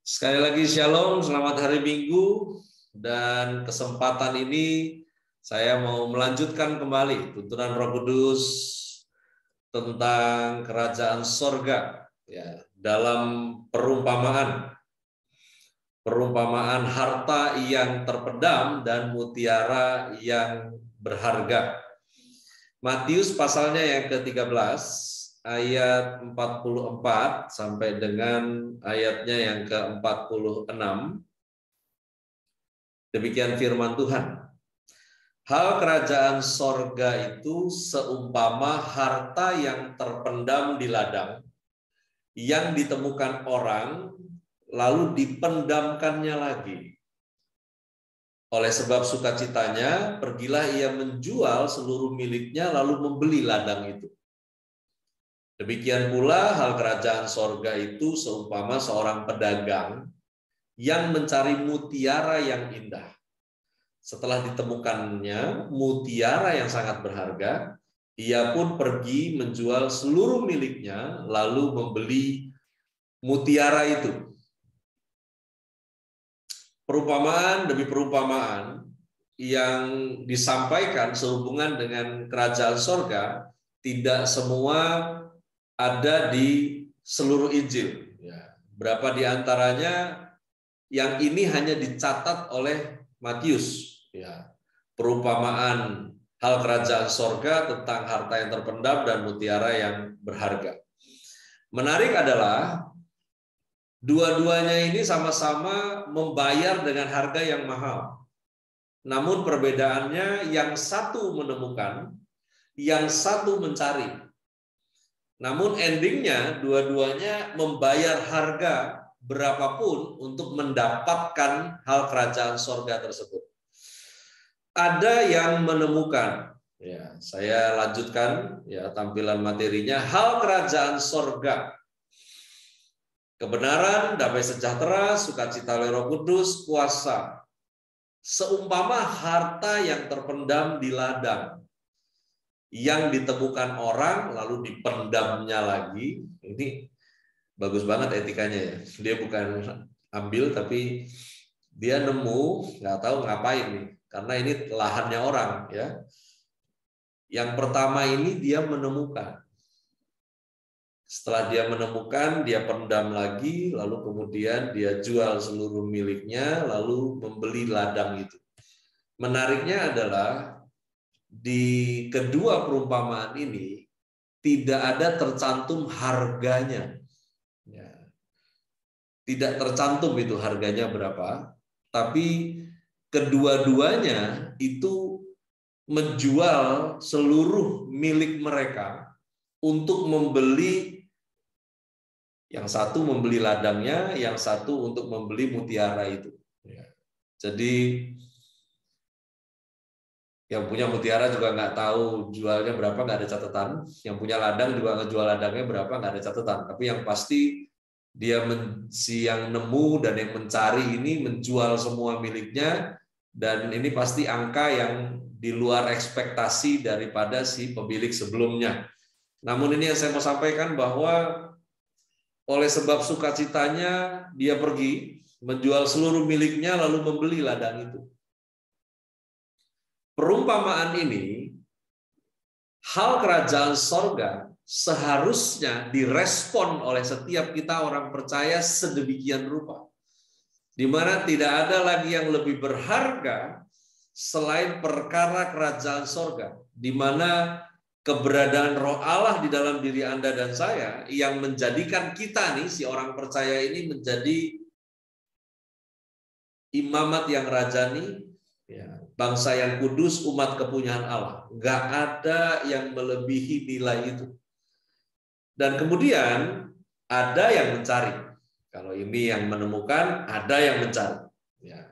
Sekali lagi Shalom, selamat hari Minggu, dan kesempatan ini saya mau melanjutkan kembali tuntunan Roh Kudus tentang kerajaan sorga ya, dalam perumpamaan harta yang terpendam dan mutiara yang berharga. Matius pasalnya yang ke-13 ayat 44 sampai dengan ayatnya yang ke-46. Demikian firman Tuhan. Hal kerajaan sorga itu seumpama harta yang terpendam di ladang, yang ditemukan orang, lalu dipendamkannya lagi. Oleh sebab sukacitanya, pergilah ia menjual seluruh miliknya, lalu membeli ladang itu. Demikian pula hal kerajaan sorga itu seumpama seorang pedagang yang mencari mutiara yang indah. Setelah ditemukannya mutiara yang sangat berharga, ia pun pergi menjual seluruh miliknya, lalu membeli mutiara itu. Perumpamaan demi perumpamaan yang disampaikan sehubungan dengan kerajaan sorga tidak semua ada di seluruh Injil. Ya, berapa di antaranya yang ini hanya dicatat oleh Matius. Ya, perumpamaan hal kerajaan sorga tentang harta yang terpendam dan mutiara yang berharga. Menarik adalah dua-duanya ini sama-sama membayar dengan harga yang mahal. Namun perbedaannya yang satu menemukan, yang satu mencari. Namun endingnya dua-duanya membayar harga berapapun untuk mendapatkan hal kerajaan sorga tersebut. Ada yang menemukan, ya, saya lanjutkan ya tampilan materinya, hal kerajaan sorga. Kebenaran, damai sejahtera, sukacita oleh Roh Kudus, kuasa. Seumpama harta yang terpendam di ladang, yang ditemukan orang, lalu dipendamnya lagi. Ini bagus banget etikanya ya. Dia bukan ambil, tapi dia nemu, nggak tahu ngapain nih. Karena ini lahannya orang ya. Yang pertama ini dia menemukan. Setelah dia menemukan, dia pendam lagi, lalu kemudian dia jual seluruh miliknya, lalu membeli ladang itu. Menariknya adalah di kedua perumpamaan ini tidak ada tercantum harganya. Ya. Tidak tercantum itu harganya berapa, tapi kedua-duanya itu menjual seluruh milik mereka untuk membeli. Yang satu membeli ladangnya, yang satu untuk membeli mutiara itu. Jadi yang punya mutiara juga nggak tahu jualnya berapa, nggak ada catatan. Yang punya ladang juga ngejual ladangnya berapa, nggak ada catatan. Tapi yang pasti dia si yang nemu dan yang mencari ini menjual semua miliknya, dan ini pasti angka yang di luar ekspektasi daripada si pemilik sebelumnya. Namun ini yang saya mau sampaikan bahwa oleh sebab sukacitanya, dia pergi menjual seluruh miliknya lalu membeli ladang itu. Perumpamaan ini, hal kerajaan sorga seharusnya direspon oleh setiap kita orang percaya sedemikian rupa. Di mana tidak ada lagi yang lebih berharga selain perkara kerajaan sorga. Di mana keberadaan Roh Allah di dalam diri Anda dan saya yang menjadikan kita nih, si orang percaya ini menjadi imamat yang rajani, ya, bangsa yang kudus, umat kepunyaan Allah. Nggak ada yang melebihi nilai itu. Dan kemudian ada yang mencari. Kalau ini yang menemukan, ada yang mencari. Ya.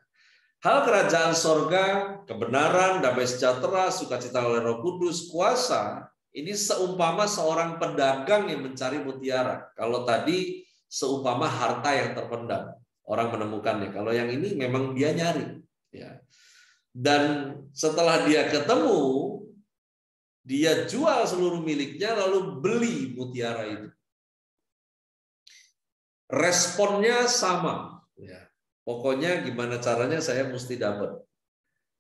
Hal kerajaan sorga, kebenaran, damai sejahtera, sukacita oleh Roh Kudus, kuasa, ini seumpama seorang pedagang yang mencari mutiara. Kalau tadi seumpama harta yang terpendam, orang menemukannya. Kalau yang ini memang dia nyari. Ya. Dan setelah dia ketemu, dia jual seluruh miliknya lalu beli mutiara itu. Responnya sama. Pokoknya gimana caranya saya mesti dapat.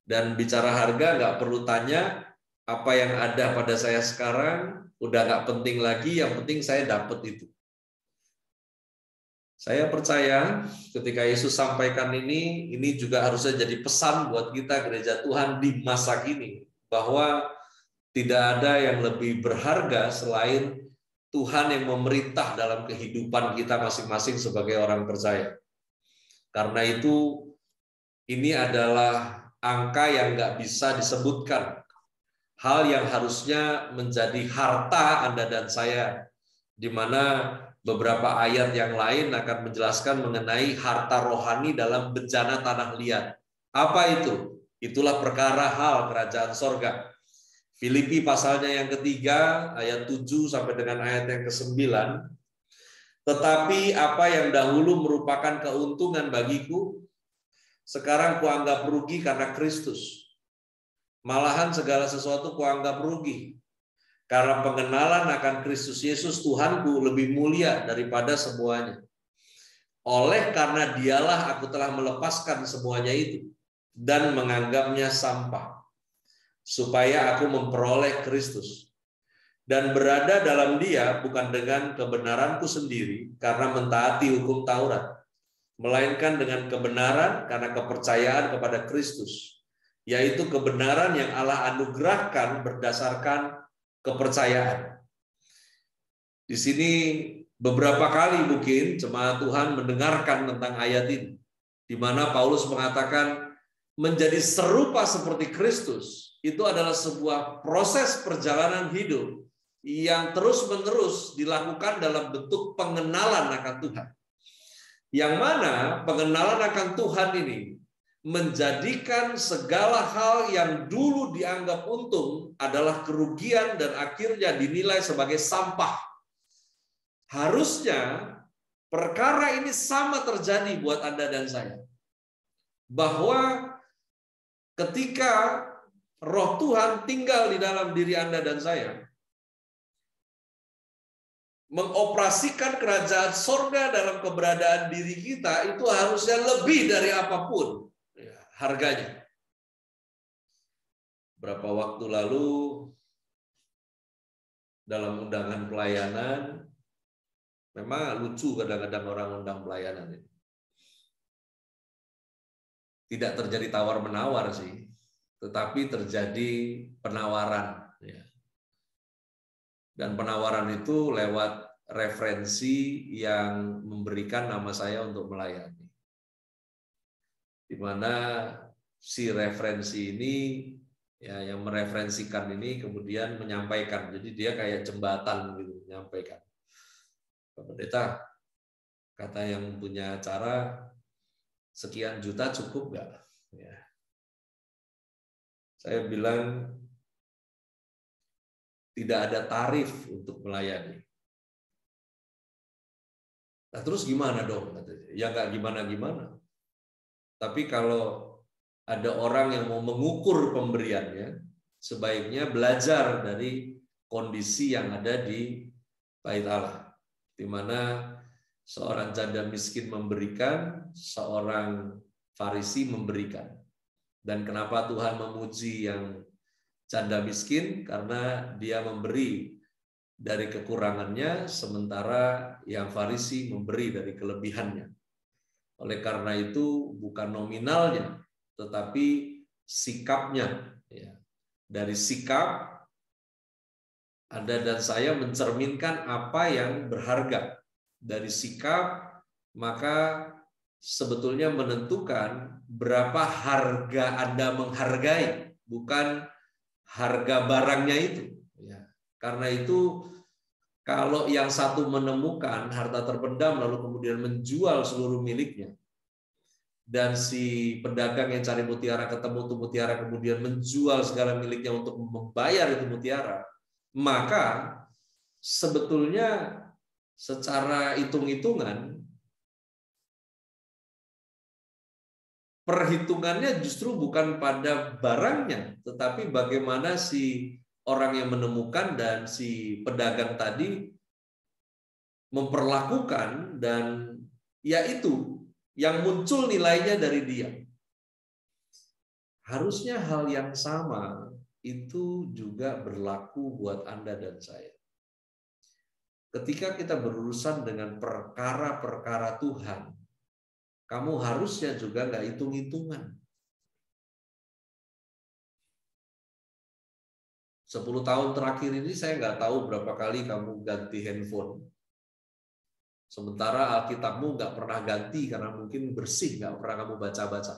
Dan bicara harga nggak perlu tanya apa yang ada pada saya sekarang, udah nggak penting lagi, yang penting saya dapat itu. Saya percaya ketika Yesus sampaikan ini juga harusnya jadi pesan buat kita gereja Tuhan di masa kini, bahwa tidak ada yang lebih berharga selain Tuhan yang memerintah dalam kehidupan kita masing-masing sebagai orang percaya. Karena itu ini adalah angka yang nggak bisa disebutkan. Hal yang harusnya menjadi harta Anda dan saya, di mana beberapa ayat yang lain akan menjelaskan mengenai harta rohani dalam bejana tanah liat. Apa itu? Itulah perkara hal kerajaan sorga. Filipi pasalnya yang ketiga, ayat 7 sampai dengan ayat yang ke-9. Tetapi apa yang dahulu merupakan keuntungan bagiku, sekarang kuanggap rugi karena Kristus. Malahan segala sesuatu kuanggap rugi, karena pengenalan akan Kristus Yesus Tuhanku lebih mulia daripada semuanya. Oleh karena dialah aku telah melepaskan semuanya itu dan menganggapnya sampah, supaya aku memperoleh Kristus dan berada dalam Dia bukan dengan kebenaranku sendiri karena mentaati hukum Taurat, melainkan dengan kebenaran karena kepercayaan kepada Kristus, yaitu kebenaran yang Allah anugerahkan berdasarkan kepercayaan. Di sini beberapa kali mungkin jemaat Tuhan mendengarkan tentang ayat ini, di mana Paulus mengatakan menjadi serupa seperti Kristus itu adalah sebuah proses perjalanan hidup yang terus-menerus dilakukan dalam bentuk pengenalan akan Tuhan. Yang mana pengenalan akan Tuhan ini menjadikan segala hal yang dulu dianggap untung adalah kerugian dan akhirnya dinilai sebagai sampah. Harusnya perkara ini sama terjadi buat Anda dan saya. Bahwa ketika Roh Tuhan tinggal di dalam diri Anda dan saya, mengoperasikan kerajaan sorga dalam keberadaan diri kita itu harusnya lebih dari apapun harganya. Berapa waktu lalu dalam undangan pelayanan, memang lucu kadang-kadang orang undang pelayanan ini. Tidak terjadi tawar-menawar sih, tetapi terjadi penawaran. Dan penawaran itu lewat referensi yang memberikan nama saya untuk melayani. Di mana si referensi ini, ya, yang mereferensikan ini kemudian menyampaikan. Jadi dia kayak jembatan gitu, menyampaikan. Pak Pendeta, kata yang punya acara, sekian juta cukup nggak? Ya. Saya bilang tidak ada tarif untuk melayani. Nah terus gimana dong? Ya nggak gimana-gimana. Tapi kalau ada orang yang mau mengukur pemberiannya, sebaiknya belajar dari kondisi yang ada di Bait Allah, di mana seorang janda miskin memberikan, seorang Farisi memberikan. Dan kenapa Tuhan memuji yang janda miskin? Karena dia memberi dari kekurangannya, sementara yang Farisi memberi dari kelebihannya. Oleh karena itu bukan nominalnya, tetapi sikapnya. Dari sikap, Anda dan saya mencerminkan apa yang berharga. Dari sikap, maka sebetulnya menentukan berapa harga Anda menghargai, bukan harga barangnya itu. Karena itu, kalau yang satu menemukan harta terpendam lalu kemudian menjual seluruh miliknya, dan si pedagang yang cari mutiara ketemu tuh mutiara kemudian menjual segala miliknya untuk membayar itu mutiara, maka sebetulnya secara hitung-hitungan perhitungannya justru bukan pada barangnya, tetapi bagaimana si orang yang menemukan dan si pedagang tadi memperlakukan, dan yaitu yang muncul nilainya dari dia. Harusnya hal yang sama itu juga berlaku buat Anda dan saya. Ketika kita berurusan dengan perkara-perkara Tuhan, kamu harusnya juga nggak hitung-hitungan. 10 tahun terakhir ini saya nggak tahu berapa kali kamu ganti handphone. Sementara Alkitabmu nggak pernah ganti karena mungkin bersih, nggak pernah kamu baca-baca.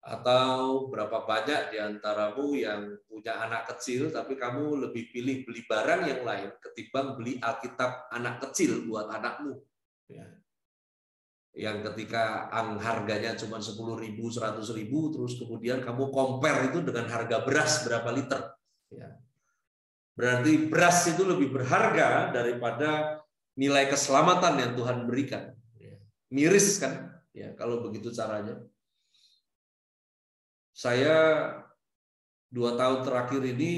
Atau berapa banyak di antaramu yang punya anak kecil, tapi kamu lebih pilih beli barang yang lain ketimbang beli Alkitab anak kecil buat anakmu. Yang ketika harganya cuma 10.000, 100.000, terus kemudian kamu compare itu dengan harga beras berapa liter. Berarti beras itu lebih berharga daripada nilai keselamatan yang Tuhan berikan. Miris kan? Ya, kalau begitu caranya. Saya 2 tahun terakhir ini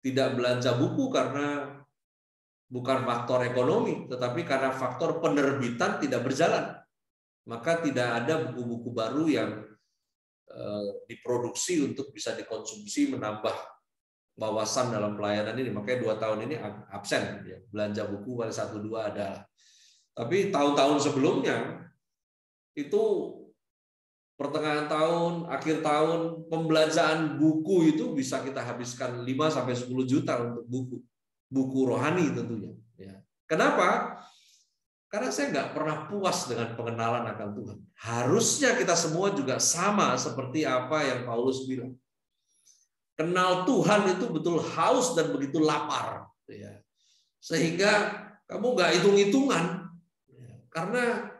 tidak belanja buku karena bukan faktor ekonomi, tetapi karena faktor penerbitan tidak berjalan. Maka tidak ada buku-buku baru yang diproduksi untuk bisa dikonsumsi, menambah wawasan dalam pelayanan ini. Makanya 2 tahun ini absen. Belanja buku paling 1-2 ada. Tapi tahun-tahun sebelumnya itu pertengahan tahun, akhir tahun, pembelanjaan buku itu bisa kita habiskan 5-10 juta untuk buku rohani tentunya. Kenapa? Karena saya nggak pernah puas dengan pengenalan akan Tuhan. Harusnya kita semua juga sama seperti apa yang Paulus bilang. Kenal Tuhan itu betul haus dan begitu lapar. Sehingga kamu nggak hitung-hitungan. Karena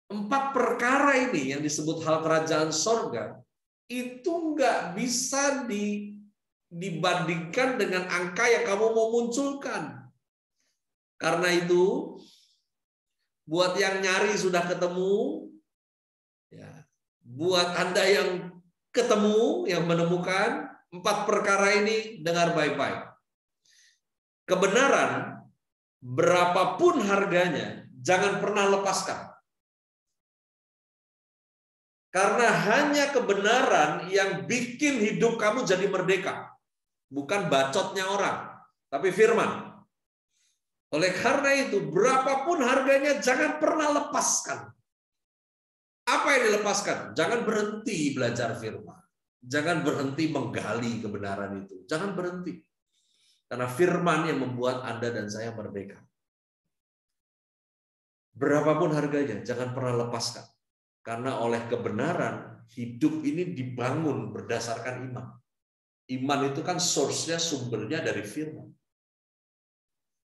4 perkara ini yang disebut hal kerajaan sorga itu nggak bisa dibandingkan dengan angka yang kamu mau munculkan. Karena itu, buat yang nyari sudah ketemu, buat Anda yang ketemu, yang menemukan 4 perkara ini, dengar baik-baik. Kebenaran, berapapun harganya, jangan pernah lepaskan. Karena hanya kebenaran yang bikin hidup kamu jadi merdeka. Bukan bacotnya orang, tapi firman. Oleh karena itu, berapapun harganya jangan pernah lepaskan. Apa yang dilepaskan? Jangan berhenti belajar firman. Jangan berhenti menggali kebenaran itu. Jangan berhenti. Karena firman yang membuat Anda dan saya merdeka. Berapapun harganya, jangan pernah lepaskan. Karena oleh kebenaran, hidup ini dibangun berdasarkan iman. Iman itu kan source-nya, sumbernya dari firman.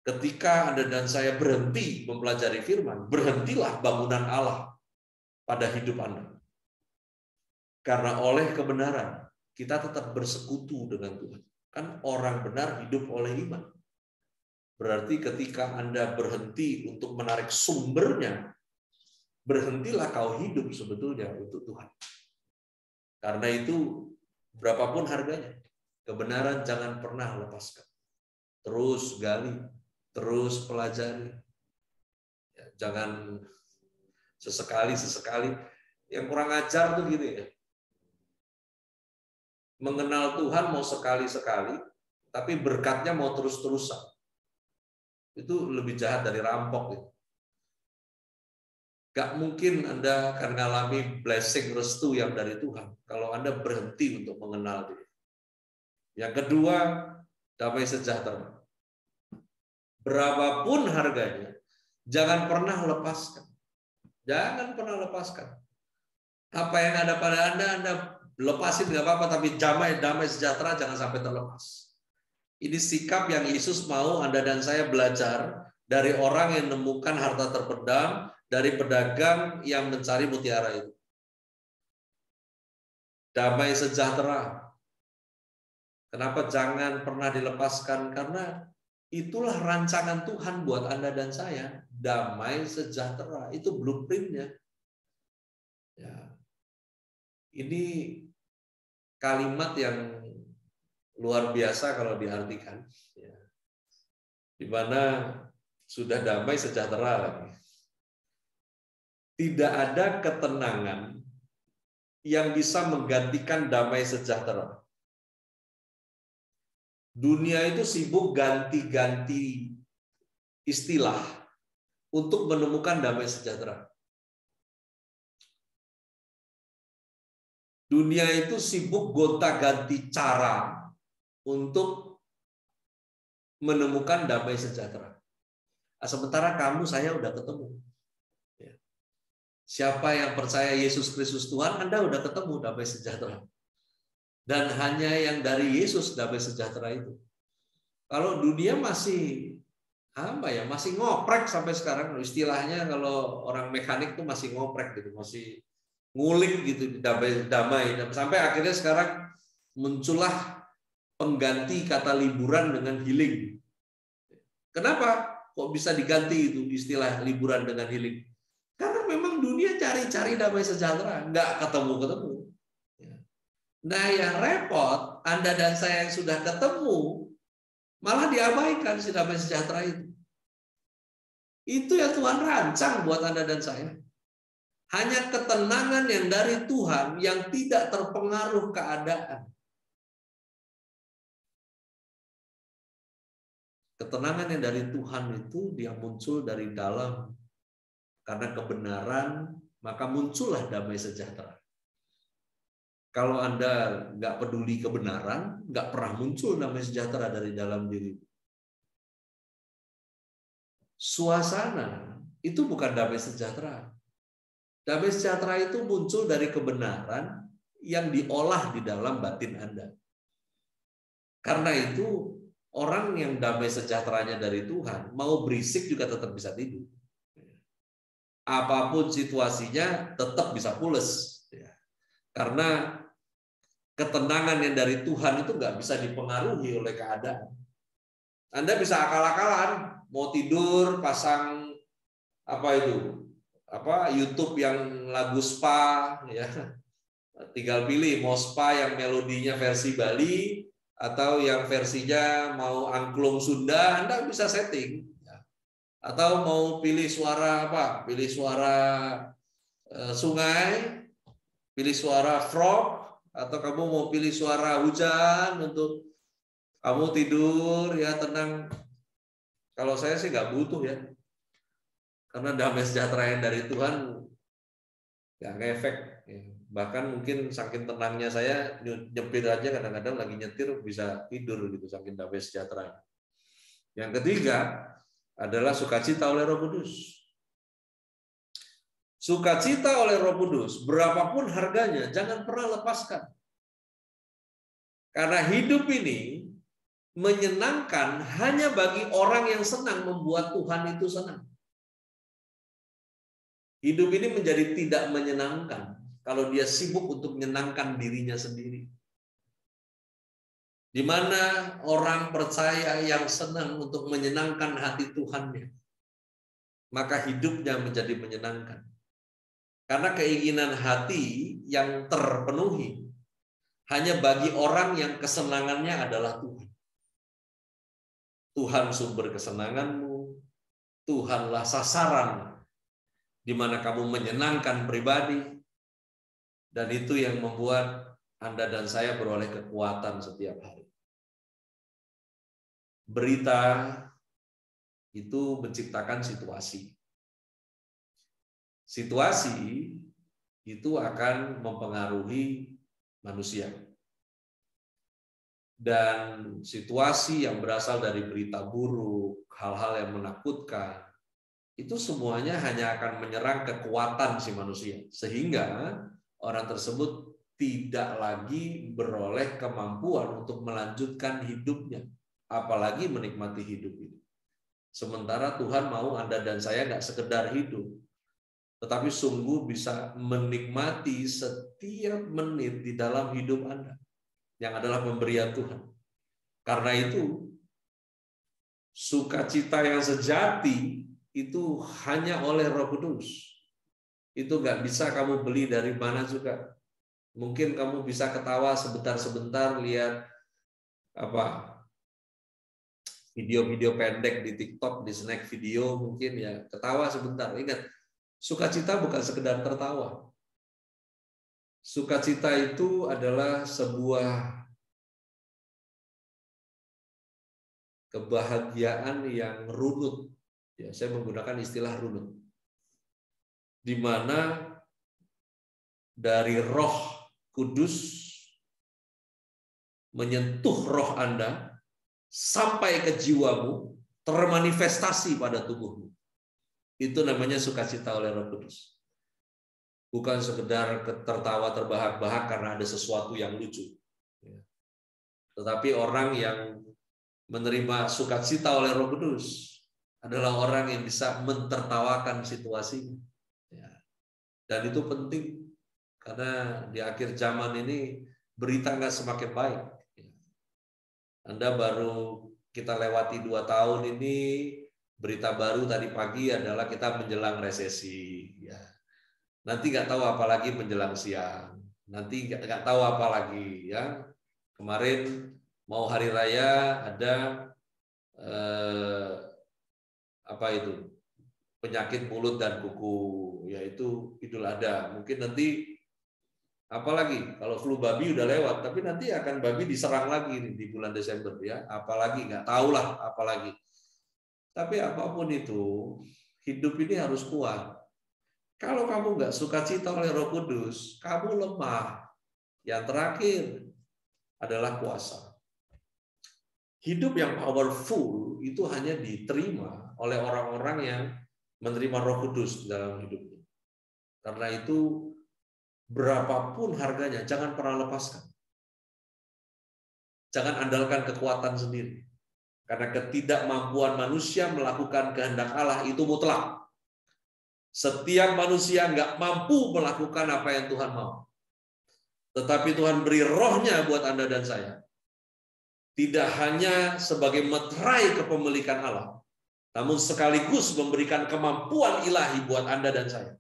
Ketika Anda dan saya berhenti mempelajari firman, berhentilah bangunan Allah pada hidup Anda. Karena oleh kebenaran, kita tetap bersekutu dengan Tuhan. Kan orang benar hidup oleh iman. Berarti ketika Anda berhenti untuk menarik sumbernya, berhentilah kau hidup sebetulnya untuk Tuhan. Karena itu, berapapun harganya, kebenaran jangan pernah lepaskan. Terus gali, terus pelajari. Jangan sesekali. Yang kurang ajar tuh gini ya. Mengenal Tuhan mau sekali-sekali, tapi berkatnya mau terus-terusan. Itu lebih jahat dari rampok. Gitu. Gak mungkin Anda akan mengalami blessing restu yang dari Tuhan kalau Anda berhenti untuk mengenal Dia. Yang kedua, damai sejahtera. Berapapun harganya, jangan pernah lepaskan. Jangan pernah lepaskan. Apa yang ada pada Anda lepasin nggak apa-apa, tapi damai sejahtera jangan sampai terlepas. Ini sikap yang Yesus mau Anda dan saya belajar dari orang yang menemukan harta terpendam, dari pedagang yang mencari mutiara itu. Damai sejahtera. Kenapa jangan pernah dilepaskan? Karena itulah rancangan Tuhan buat Anda dan saya. Damai sejahtera. Itu blueprint-nya. Ya. Ini kalimat yang luar biasa kalau diartikan. Ya. Di mana Sudah damai sejahtera lagi. Tidak ada ketenangan yang bisa menggantikan damai sejahtera. Dunia itu sibuk ganti-ganti istilah untuk menemukan damai sejahtera. Dunia itu sibuk gonta-ganti cara untuk menemukan damai sejahtera. Sementara kamu, saya udah ketemu. Siapa yang percaya Yesus Kristus Tuhan, Anda udah ketemu damai sejahtera. Dan hanya yang dari Yesus damai sejahtera itu. Kalau dunia masih masih ngoprek sampai sekarang, istilahnya kalau orang mekanik tuh masih ngoprek gitu, masih ngulik gitu damai. Sampai akhirnya sekarang muncullah pengganti kata liburan dengan healing. Kenapa kok bisa diganti itu istilah liburan dengan healing? Karena memang dunia cari-cari damai sejahtera, nggak ketemu-ketemu. Nah, yang repot, Anda dan saya yang sudah ketemu, malah diabaikan si damai sejahtera itu. Itu yang Tuhan rancang buat Anda dan saya. Hanya ketenangan yang dari Tuhan yang tidak terpengaruh keadaan. Ketenangan yang dari Tuhan itu dia muncul dari dalam. Karena kebenaran, maka muncullah damai sejahtera. Kalau Anda nggak peduli kebenaran, nggak pernah muncul damai sejahtera dari dalam diri. Suasana itu bukan damai sejahtera. Damai sejahtera itu muncul dari kebenaran yang diolah di dalam batin Anda. Karena itu, orang yang damai sejahteranya dari Tuhan, mau berisik juga tetap bisa tidur. Apapun situasinya tetap bisa pules. Karena ketenangan yang dari Tuhan itu nggak bisa dipengaruhi oleh keadaan. Anda bisa akal-akalan, mau tidur pasang YouTube yang lagu spa, ya. Tinggal pilih mau spa yang melodinya versi Bali atau yang versinya mau angklung Sunda, Anda bisa setting. Atau mau pilih suara apa? Pilih suara sungai, pilih suara frog, atau kamu mau pilih suara hujan untuk kamu tidur ya tenang. Kalau saya sih nggak butuh ya, karena damai sejahtera yang dari Tuhan nggak ngefek. Bahkan mungkin saking tenangnya saya nyetir aja kadang-kadang lagi nyetir bisa tidur gitu saking damai sejahtera. Yang ketiga adalah sukacita oleh Roh Kudus. Sukacita oleh Roh Kudus, berapapun harganya, jangan pernah lepaskan. Karena hidup ini menyenangkan hanya bagi orang yang senang membuat Tuhan itu senang. Hidup ini menjadi tidak menyenangkan kalau dia sibuk untuk menyenangkan dirinya sendiri. Di mana orang percaya yang senang untuk menyenangkan hati Tuhannya, maka hidupnya menjadi menyenangkan. Karena keinginan hati yang terpenuhi hanya bagi orang yang kesenangannya adalah Tuhan. Tuhan sumber kesenanganmu, Tuhanlah sasaran di mana kamu menyenangkan pribadi, dan itu yang membuat Anda dan saya beroleh kekuatan setiap hari. Berita itu menciptakan situasi. Situasi itu akan mempengaruhi manusia. Dan situasi yang berasal dari berita buruk, hal-hal yang menakutkan, itu semuanya hanya akan menyerang kekuatan si manusia. Sehingga orang tersebut tidak lagi beroleh kemampuan untuk melanjutkan hidupnya, apalagi menikmati hidup ini. Sementara Tuhan mau Anda dan saya nggak sekedar hidup, tetapi sungguh bisa menikmati setiap menit di dalam hidup Anda, yang adalah pemberian Tuhan. Karena itu, sukacita yang sejati itu hanya oleh Roh Kudus. Itu nggak bisa kamu beli dari mana juga. Mungkin kamu bisa ketawa sebentar-sebentar lihat video-video pendek di TikTok, di snack video mungkin ya, ketawa sebentar. Ingat, sukacita bukan sekedar tertawa. Sukacita itu adalah sebuah kebahagiaan yang runut. Ya, saya menggunakan istilah runut. Di mana dari Roh Kudus menyentuh roh Anda sampai ke jiwamu, termanifestasi pada tubuhmu. Itu namanya sukacita oleh Roh Kudus. Bukan sekedar tertawa terbahak-bahak karena ada sesuatu yang lucu. Tetapi orang yang menerima sukacita oleh Roh Kudus adalah orang yang bisa mentertawakan situasinya. Dan itu penting, karena di akhir zaman ini berita nggak semakin baik. Anda baru kita lewati 2 tahun ini, berita baru tadi pagi adalah kita menjelang resesi. Ya. Nanti nggak tahu apa lagi menjelang siang. Nanti nggak tahu apa lagi. Ya. Kemarin mau hari raya ada apa itu, penyakit mulut dan kuku, yaitu Idul Adha. Mungkin nanti apalagi kalau flu babi udah lewat, tapi nanti akan babi diserang lagi nih di bulan Desember ya. Apalagi nggak tahulah apalagi. Tapi apapun itu, hidup ini harus kuat. Kalau kamu nggak sukacita oleh Roh Kudus, kamu lemah. Yang terakhir adalah kuasa. Hidup yang powerful itu hanya diterima oleh orang-orang yang menerima Roh Kudus dalam hidupnya. Karena itu berapapun harganya, jangan pernah lepaskan. Jangan andalkan kekuatan sendiri. Karena ketidakmampuan manusia melakukan kehendak Allah itu mutlak. Setiap manusia nggak mampu melakukan apa yang Tuhan mau. Tetapi Tuhan beri rohnya buat Anda dan saya. Tidak hanya sebagai meterai kepemilikan Allah, namun sekaligus memberikan kemampuan ilahi buat Anda dan saya.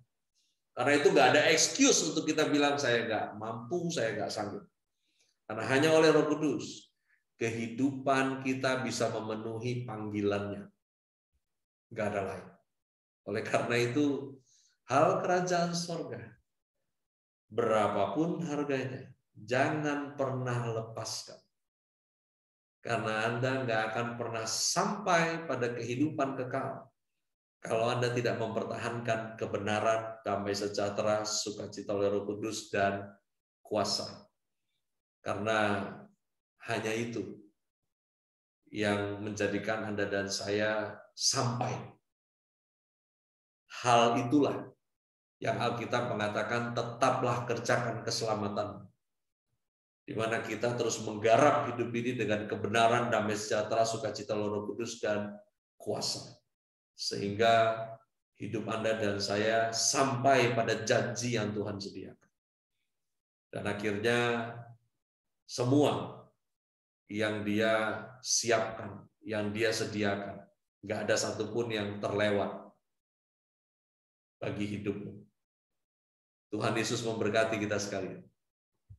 Karena itu nggak ada excuse untuk kita bilang saya nggak mampu, saya nggak sanggup. Karena hanya oleh Roh Kudus kehidupan kita bisa memenuhi panggilannya. Nggak ada lain. Oleh karena itu hal kerajaan sorga, berapapun harganya, jangan pernah lepaskan. Karena Anda nggak akan pernah sampai pada kehidupan kekal kalau Anda tidak mempertahankan kebenaran, damai sejahtera, sukacita oleh Roh Kudus, dan kuasa. Karena hanya itu yang menjadikan Anda dan saya sampai. Hal itulah yang Alkitab mengatakan, tetaplah kerjakan keselamatan. Di mana kita terus menggarap hidup ini dengan kebenaran, damai sejahtera, sukacita oleh Roh Kudus, dan kuasa. Sehingga hidup Anda dan saya sampai pada janji yang Tuhan sediakan. Dan akhirnya semua yang Dia siapkan, yang Dia sediakan, nggak ada satupun yang terlewat bagi hidupmu. Tuhan Yesus memberkati kita sekalian.